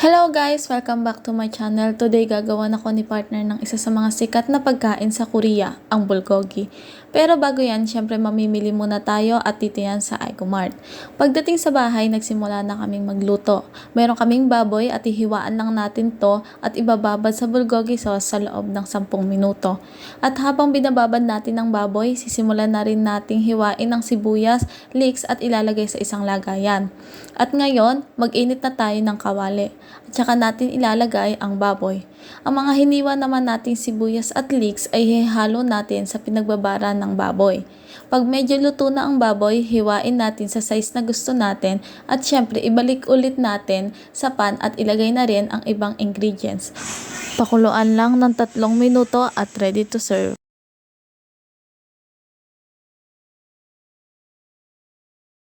Hello guys! Welcome back to my channel. Today gagawan ako ni partner ng isa sa mga sikat na pagkain sa Korea, ang bulgogi. Pero bago yan, syempre mamimili muna tayo at dito yan sa Icomart. Pagdating sa bahay, nagsimula na kaming magluto. Meron kaming baboy at ihiwaan lang natin to at ibababad sa bulgogi sauce sa loob ng 10 minuto. At habang binababad natin ang baboy, sisimulan na rin nating hiwain ang sibuyas, leeks at ilalagay sa isang lagayan. At ngayon, mag-init na tayo ng kawali. At saka natin ilalagay ang baboy. Ang mga hiniwa naman nating sibuyas at leeks ay hihalo natin sa pinagbabara ng baboy. Pag medyo luto na ang baboy, hiwain natin sa size na gusto natin at syempre ibalik ulit natin sa pan at ilagay na rin ang ibang ingredients. Pakuluan lang ng 3 minuto at ready to serve.